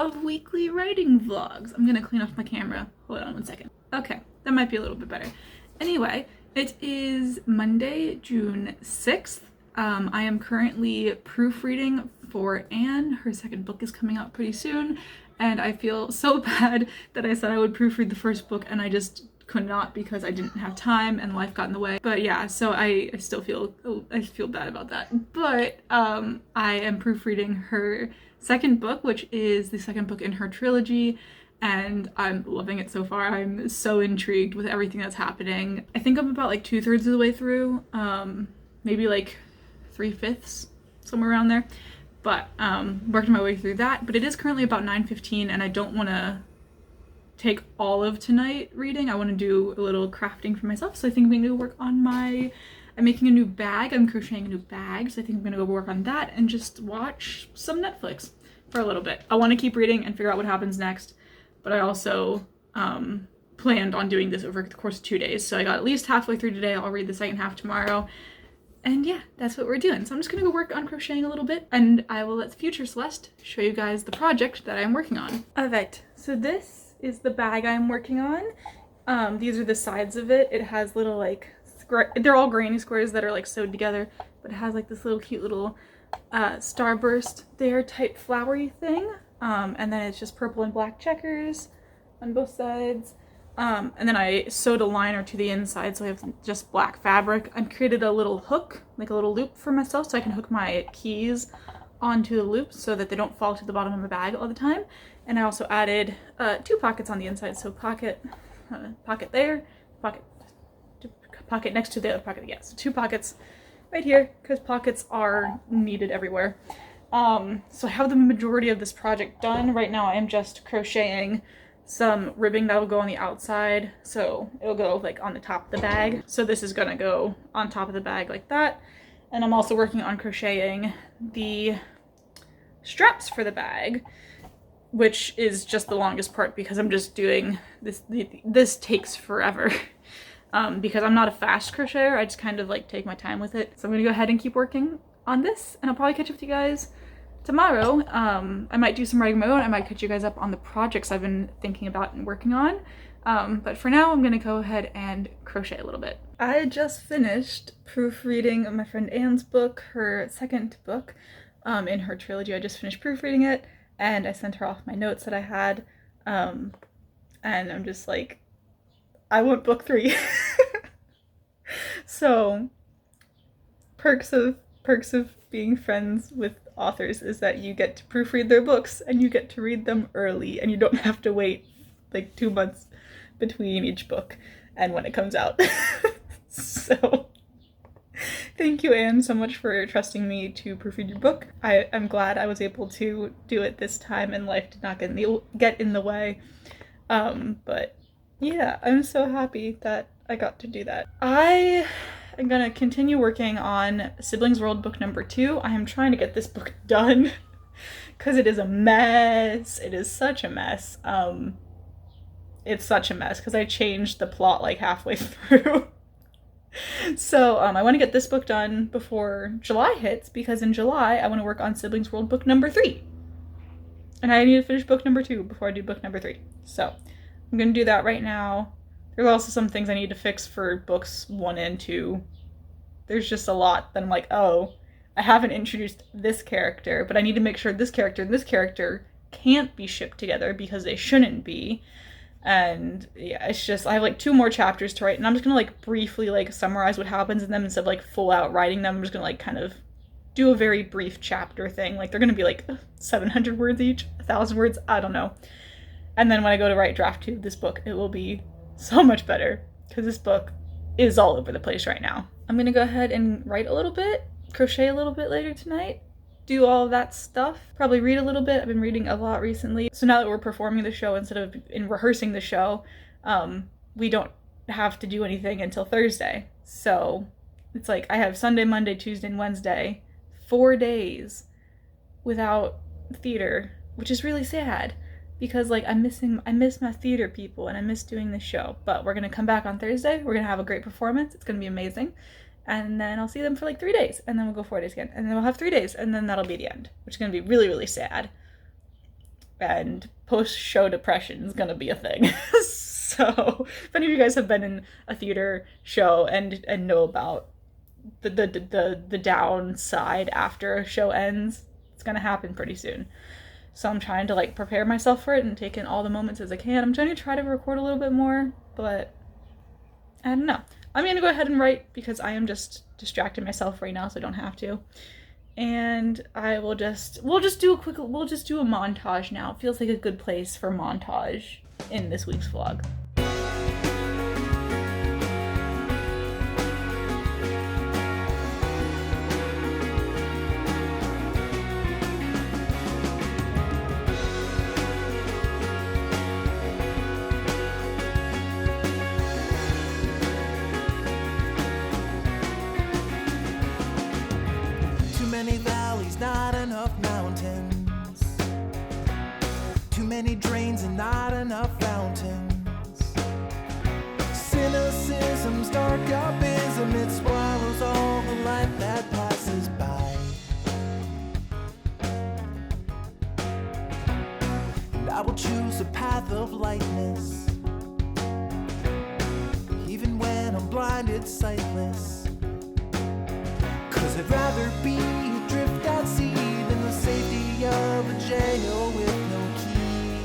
of weekly writing vlogs. I'm gonna clean off my camera. Hold on one second. Okay, that might be a little bit better. Anyway, it is Monday, June 6th. I am currently proofreading for Anne. Her second book is coming out pretty soon, and I feel so bad that I said I would proofread the first book and I just could not because I didn't have time and life got in the way. But yeah, so I still feel bad about that. But I am proofreading her second book, which is the second book in her trilogy, and I'm loving it so far. I'm so intrigued with everything that's happening. I think I'm about like 2/3 of the way through, maybe like 3/5, somewhere around there. But working my way through that. But it is currently about 9:15, and I don't want to take all of tonight reading. I want to do a little crafting for myself, so I think I'm going to work on I'm making a new bag. I'm crocheting a new bag, so I think I'm going to go work on that and just watch some Netflix for a little bit. I want to keep reading and figure out what happens next, but I also planned on doing this over the course of 2 days, so I got at least halfway through today. I'll read the second half tomorrow, and yeah, that's what we're doing. So I'm just going to go work on crocheting a little bit, and I will let future Celeste show you guys the project that I'm working on. Alright, so this is the bag I'm working on. These are the sides of it. It has little like they're all granny squares that are like sewed together, but it has like this little cute little starburst there type flowery thing, and then it's just purple and black checkers on both sides, and then I sewed a liner to the inside, so I have just black fabric. I created a little hook, like a little loop for myself, so I can hook my keys onto the loop so that they don't fall to the bottom of my bag all the time. And I also added 2 pockets on the inside, so pocket there, pocket next to the other pocket. Yeah, so 2 pockets right here, because pockets are needed everywhere. So I have the majority of this project done. Right now I am just crocheting some ribbing that will go on the outside, so it'll go like on the top of the bag. So this is gonna go on top of the bag like that. And I'm also working on crocheting the straps for the bag, which is just the longest part because I'm just doing this. This takes forever because I'm not a fast crocheter. I just kind of like take my time with it. So I'm gonna go ahead and keep working on this, and I'll probably catch up with you guys tomorrow. I might do some writing of my own. I might catch you guys up on the projects I've been thinking about and working on. But for now, I'm gonna go ahead and crochet a little bit. I just finished proofreading my friend Anne's book, her second book in her trilogy. I just finished proofreading it, and I sent her off my notes that I had, and I'm just like, I want book 3. So, perks of being friends with authors is that you get to proofread their books, and you get to read them early, and you don't have to wait like 2 months between each book and when it comes out. So thank you, Anne, so much for trusting me to proofread your book. I'm glad I was able to do it this time and life did not get in the way. But yeah, I'm so happy that I got to do that. I am gonna continue working on Siblings World book number 2. I am trying to get this book done because it is a mess. It is such a mess. It's such a mess because I changed the plot like halfway through. So I want to get this book done before July hits, because in July I want to work on Siblings World book number 3. And I need to finish book number 2 before I do book number 3. So I'm going to do that right now. There's also some things I need to fix for books 1 and 2. There's just a lot that I'm like, oh, I haven't introduced this character, but I need to make sure this character and this character can't be shipped together because they shouldn't be. And yeah, it's just, I have like 2 more chapters to write, and I'm just gonna like briefly like summarize what happens in them instead of like full out writing them. I'm just gonna like kind of do a very brief chapter thing. Like they're gonna be like 700 words each, 1,000 words, I don't know. And then when I go to write draft 2 of this book, it will be so much better because this book is all over the place right now. I'm gonna go ahead and write a little bit, crochet a little bit later tonight, do all of that stuff, probably read a little bit. I've been reading a lot recently. So now that we're performing the show instead of in rehearsing the show, we don't have to do anything until Thursday. So it's like I have Sunday, Monday, Tuesday, and Wednesday, 4 days without theater, which is really sad because like I miss my theater people and I miss doing the show. But we're gonna come back on Thursday. We're gonna have a great performance. It's gonna be amazing. And then I'll see them for like 3 days, and then we'll go 4 days again, and then we'll have 3 days, and then that'll be the end, which is going to be really, really sad. and post-show depression is gonna be a thing. So if any of you guys have been in a theater show and know about the downside after a show ends, it's gonna happen pretty soon. So I'm trying to like prepare myself for it and take in all the moments as I can. I'm trying to try to record a little bit more, but I don't know. I'm gonna go ahead and write because I am just distracting myself right now, so I don't have to. And I will we'll just do a montage now. It feels like a good place for montage in this week's vlog. Many valleys, not enough mountains. Too many drains and not enough fountains. Cynicism's dark abysm, it swallows all the light that passes by. And I will choose a path of lightness, even when I'm blinded, sightless. 'Cause I'd rather be adrift at sea than the safety of a jail with no key.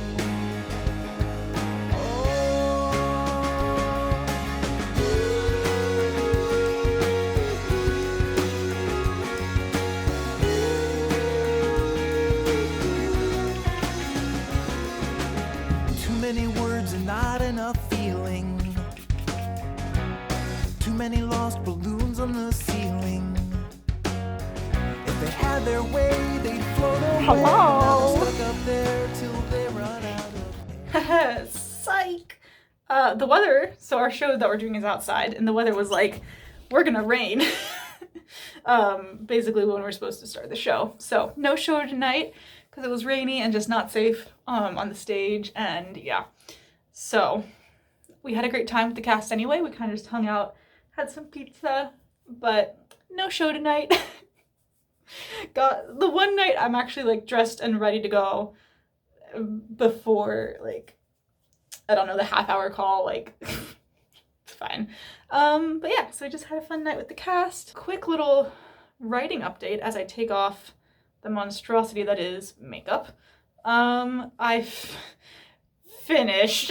Too many words and not enough feeling. Too many lost balloons on the ceiling. They had their way, they'd float away. Hello. Now they're stuck up there till they run out of air. Psych! The weather, so our show that we're doing is outside, and the weather was like, we're gonna rain. Basically when we're supposed to start the show. So no show tonight because it was rainy and just not safe on the stage, and yeah. So we had a great time with the cast anyway. We kind of just hung out, had some pizza, but no show tonight. Got the one night I'm actually like dressed and ready to go before like, I don't know, the half-hour call, like it's fine. But yeah, so I just had a fun night with the cast. Quick little writing update as I take off the monstrosity that is makeup. I've finished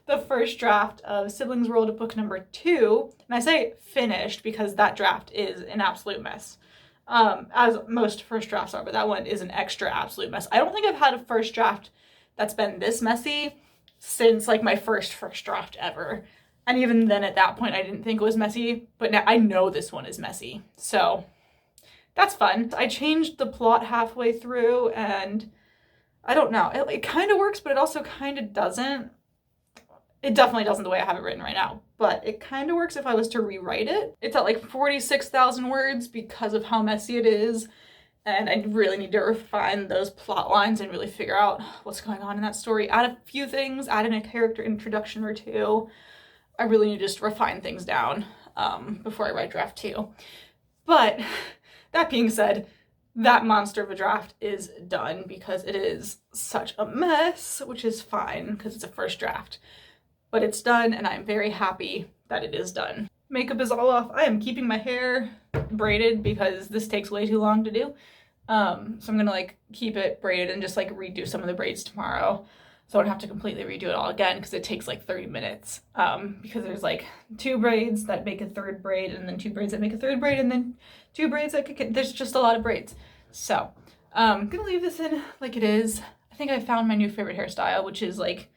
the first draft of Siblings World book number 2, and I say finished because that draft is an absolute mess. As most first drafts are, but that one is an extra absolute mess. I don't think I've had a first draft that's been this messy since like my first draft ever. And even then at that point I didn't think it was messy, but now I know this one is messy. So that's fun. I changed the plot halfway through and I don't know, it kind of works, but it also kind of doesn't. It definitely doesn't the way I have it written right now, but it kind of works if I was to rewrite it. It's at like 46,000 words because of how messy it is, and I really need to refine those plot lines and really figure out what's going on in that story. Add a few things, add in a character introduction or two. I really need to just refine things down before I write draft 2. But that being said, that monster of a draft is done because it is such a mess, which is fine because it's a first draft. But it's done and I'm very happy that it is done. Makeup is all off. I am keeping my hair braided because this takes way too long to do. So I'm gonna like keep it braided and just like redo some of the braids tomorrow. So I don't have to completely redo it all again because it takes like 30 minutes. Because there's like 2 braids that make a 3rd braid and then 2 braids that make a 3rd braid and then 2 braids that could, there's just a lot of braids. So I'm gonna leave this in like it is. I think I found my new favorite hairstyle, which is like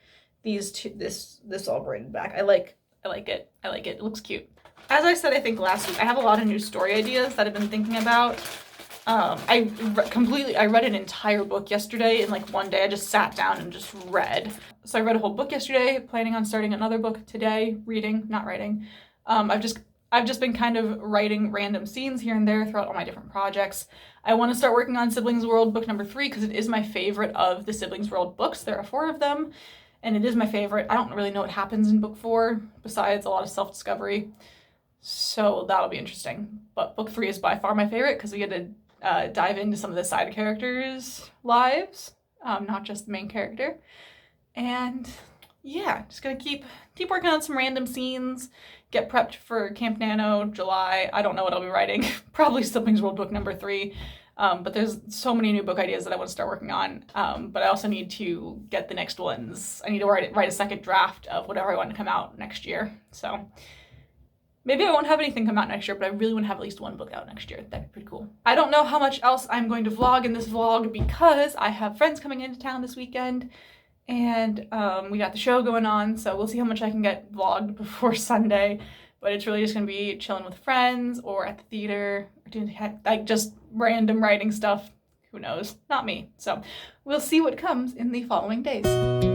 these two, this all braided back. I like it. It looks cute. As I said, I think last week, I have a lot of new story ideas that I've been thinking about. I read an entire book yesterday in like one day. I just sat down and just read. So I read a whole book yesterday, planning on starting another book today, reading, not writing. I've just been kind of writing random scenes here and there throughout all my different projects. I want to start working on Siblings World book number 3 because it is my favorite of the Siblings World books. There are 4 of them. And it is my favorite. I don't really know what happens in book 4, besides a lot of self-discovery. So that'll be interesting. But book 3 is by far my favorite because we get to dive into some of the side characters' lives. not just the main character. And yeah, just gonna keep working on some random scenes, get prepped for Camp Nano July. I don't know what I'll be writing. Probably Siblings World Book number 3. But there's so many new book ideas that I want to start working on. But I also need to get the next ones. I need to write a second draft of whatever I want to come out next year. So maybe I won't have anything come out next year, but I really want to have at least one book out next year. That'd be pretty cool. I don't know how much else I'm going to vlog in this vlog because I have friends coming into town this weekend, and we got the show going on, so we'll see how much I can get vlogged before Sunday. But it's really just going to be chilling with friends or at the theater or doing like just random writing stuff. Who knows? Not me. So we'll see what comes in the following days.